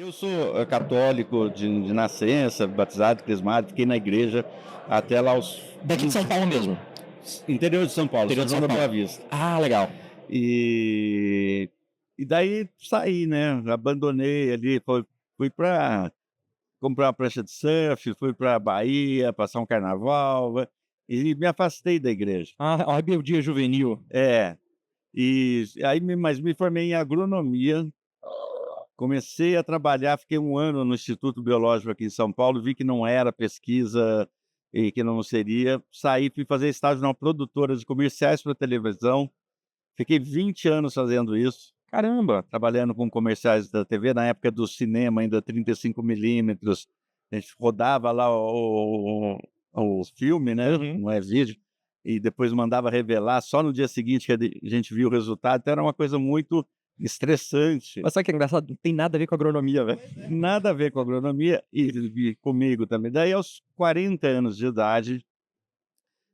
Eu sou católico de nascença, batizado, crismado, fiquei na igreja até lá aos Daqui de São Paulo mesmo? interior de São Paulo, Interior São de João São da Paulo. Boa Vista. Ah, legal. E, e daí saí, né? Abandonei ali, fui para comprar uma prancha de surf, fui para Bahia, passar um carnaval, e me afastei da igreja. Ah, a rebeldia juvenil. É, mas me formei em agronomia. Comecei a trabalhar, fiquei um ano no Instituto Biológico aqui em São Paulo, vi que não era pesquisa e que não seria. Saí, fui fazer estágio numa produtora de comerciais para televisão. Fiquei 20 anos fazendo isso, Caramba! trabalhando com comerciais da TV, na época do cinema, ainda 35 milímetros. A gente rodava lá o filme, né? Uhum. Não é vídeo, e depois mandava revelar só no dia seguinte que a gente viu o resultado. Então era uma coisa muito estressante. Mas sabe o que é engraçado? Não tem nada a ver com agronomia, velho. Nada a ver com agronomia e comigo também. Daí aos 40 anos de idade,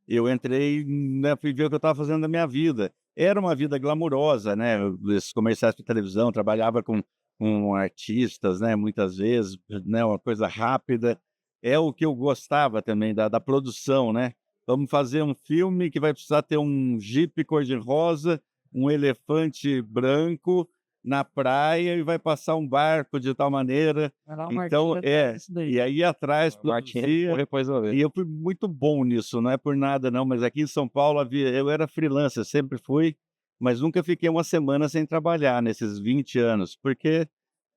eu entrei, né, fui ver o que eu estava fazendo na minha vida. Era uma vida glamurosa, né, esses comerciais de televisão, trabalhava com artistas, né, muitas vezes, né, uma coisa rápida. É o que eu gostava também da produção, né. Vamos fazer um filme que vai precisar ter um jipe cor-de-rosa, um elefante branco na praia e vai passar um barco de tal maneira. Era uma Então Martina isso daí. e aí ia atrás, Martina produzia, correr pra resolver. e eu fui muito bom nisso, não é por nada não, mas aqui em São Paulo eu era freelancer, sempre fui, mas nunca fiquei uma semana sem trabalhar nesses 20 anos, porque,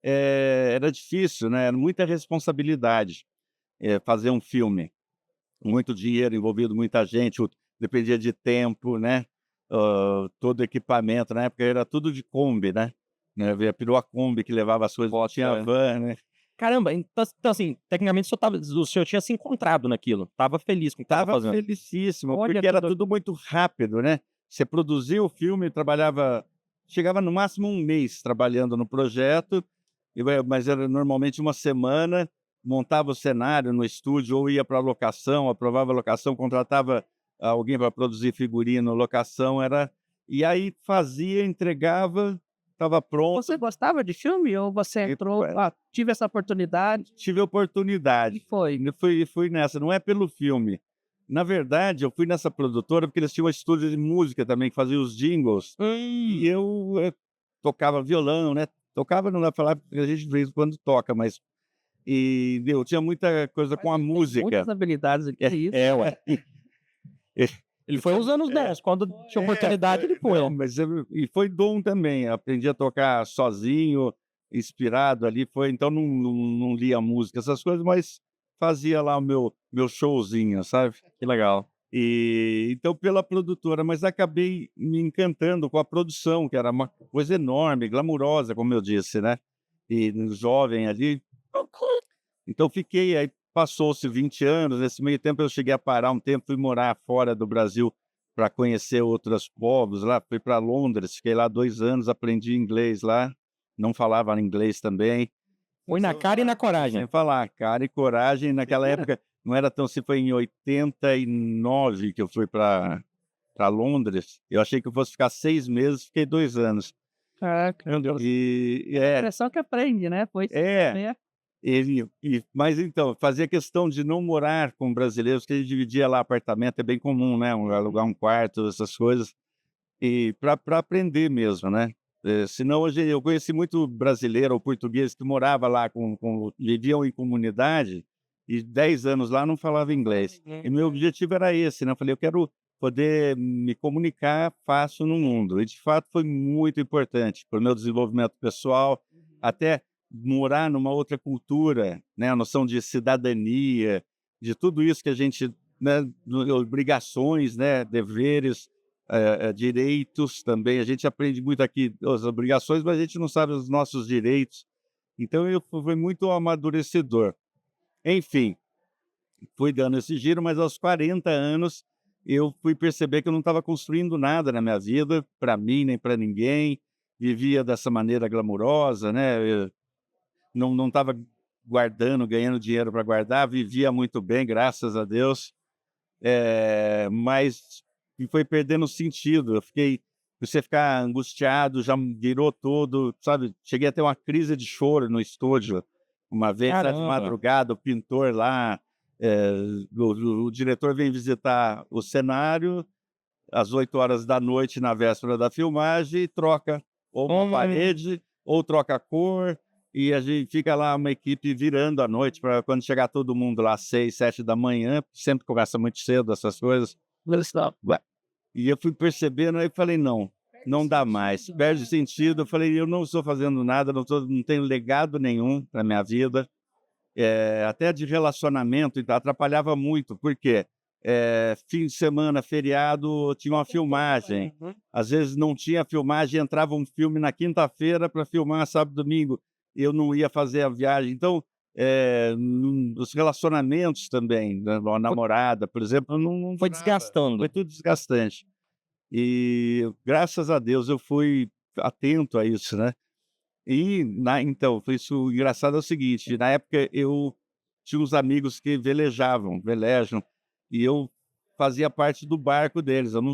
era difícil, né, era muita responsabilidade, fazer um filme, muito dinheiro envolvido, muita gente, dependia de tempo, né, todo equipamento, na época era tudo de Kombi, né, havia perua Kombi que levava as coisas, não Boto tinha fé. van, né. Caramba, então assim, tecnicamente o senhor tinha se encontrado naquilo, estava feliz com o que estava Estava fazendo. felicíssimo, Olha porque era tudo tudo muito rápido, né. Você produzia o filme, chegava no máximo um mês trabalhando no projeto, mas era normalmente uma semana, montava o cenário no estúdio ou ia para a locação, aprovava a locação, contratava alguém para produzir figurino, locação, e aí fazia, entregava, estava Você pronto. gostava de filme ou você e entrou: "Ah, tive essa oportunidade Tive a e oportunidade, foi"? fui nessa, não é pelo filme. Na verdade, eu fui nessa produtora, porque eles tinham um estúdio de música também, que fazia os jingles, e Hum. eu, tocava violão, né, tocava não dá pra falar, porque a gente de vez em quando toca, mas eu tinha muita coisa Mas com a ele tem música. muitas habilidades, que isso. Ué. Ele foi uns anos 10, quando tinha oportunidade ele foi, ó. Mas foi dom também, aprendi a tocar sozinho, inspirado ali, então não lia música, essas coisas, mas fazia lá o meu showzinho, sabe. Que legal. Então pela produtora, mas acabei me encantando com a produção, que era uma coisa enorme, glamurosa, como eu disse, né, e jovem ali. Então fiquei, aí passou-se 20 anos, nesse meio tempo eu cheguei a parar um tempo, fui morar fora do Brasil para conhecer outros povos lá, fui para Londres, fiquei lá 2 anos, aprendi inglês lá, não falava inglês também. Foi na cara e na coragem. Sem falar, cara e coragem, naquela época não era tão, se foi em 89 que eu fui para Londres, eu achei que eu fosse ficar 6 meses, fiquei 2 anos. Caraca, Meu Deus. É, impressão que aprende, né, foi sem é. saber. Mas então, fazia questão de não morar com brasileiros, que a gente dividia lá apartamento, é bem comum, né, alugar um quarto, essas coisas, e para aprender mesmo, né. Senão hoje eu conheci muito brasileiro ou português que morava lá viviam em comunidade, e 10 anos lá não falava inglês. E meu objetivo era esse, né, eu falei: "Eu quero poder me comunicar fácil no mundo", e de fato foi muito importante para o meu desenvolvimento pessoal, até morar numa outra cultura, né, a noção de cidadania, de tudo isso que a gente, né, obrigações, né, deveres, direitos também, a gente aprende muito aqui as obrigações, mas a gente não sabe os nossos direitos, então foi muito amadurecedor. Enfim, fui dando esse giro, mas aos 40 anos eu fui perceber que eu não estava construindo nada na minha vida, para mim nem para ninguém, vivia dessa maneira glamurosa, né, não estava guardando, ganhando dinheiro para guardar, vivia muito bem, graças a Deus, mas foi perdendo sentido. Eu fiquei você ficar angustiado, já virou todo, sabe? Cheguei a ter uma crise de choro no estúdio. Uma vez, tá de Caramba. madrugada, o pintor lá, o diretor vem visitar o cenário às 8 horas da noite na véspera da filmagem e troca ou uma parede ou troca a cor, e a gente fica lá uma equipe virando à noite para quando chegar todo mundo lá às 6, 7 da manhã, sempre começa muito cedo essas coisas. E eu fui percebendo, aí falei, não dá mais, perde sentido. Eu falei, eu não estou fazendo nada, não tenho legado nenhum na minha vida. Até de relacionamento, então, atrapalhava muito, porque fim de semana, feriado, tinha uma filmagem. Às vezes não tinha filmagem, entrava um filme na quinta-feira para filmar sábado, domingo, eu não ia fazer a viagem. Então, os relacionamentos também, né, a namorada, por exemplo, não Foi durava. desgastando. Foi tudo desgastante. E graças a Deus eu fui atento a isso, né? E então, foi isso. O engraçado é o seguinte, na época eu tinha uns amigos que velejam, e eu fazia parte do barco deles. Eu não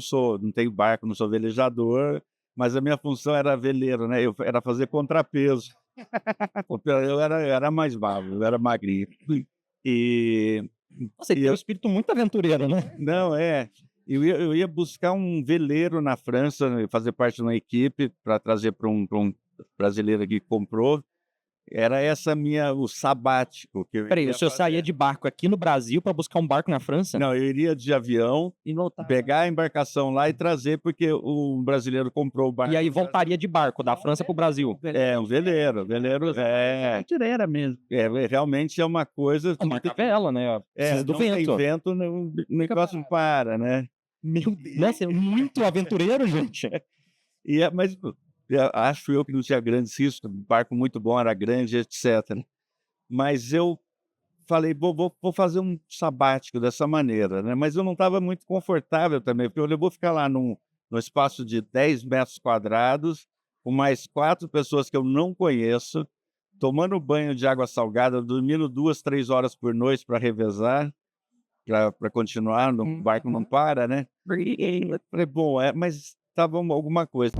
tenho barco, não sou velejador, mas a minha função era veleiro, né? Eu era fazer contrapeso. Eu era mais magro, eu era magrinho. E Nossa, ele tem um espírito muito aventureiro, né? não, eu ia buscar um veleiro na França, né, fazer parte de uma equipe para trazer para um brasileiro que comprou. Era o sabático que eu Peraí, o iria senhor fazer. saía de barco aqui no Brasil para buscar um barco na França? Não, eu iria de avião, E voltar. pegar a embarcação lá e trazer, porque o brasileiro comprou o barco. E aí voltaria de barco da França para o Brasil? Um veleiro, Tireira mesmo. realmente é uma coisa... Uma vela, né? Precisa do não tem vento. vento, o negócio não para, né? Meu Deus. Nossa, é muito aventureiro, gente. Mas acho eu que não tinha grandes riscos, o barco muito bom, era grande, etc. Mas eu falei, vou fazer um sabático dessa maneira, né? Mas eu não estava muito confortável também, porque eu vou ficar lá no espaço de 10 metros quadrados, com mais 4 pessoas que eu não conheço, tomando banho de água salgada, dormindo 2, 3 horas por noite para revezar, para continuar, o barco não para, né? Falei, bom, mas estava alguma coisa.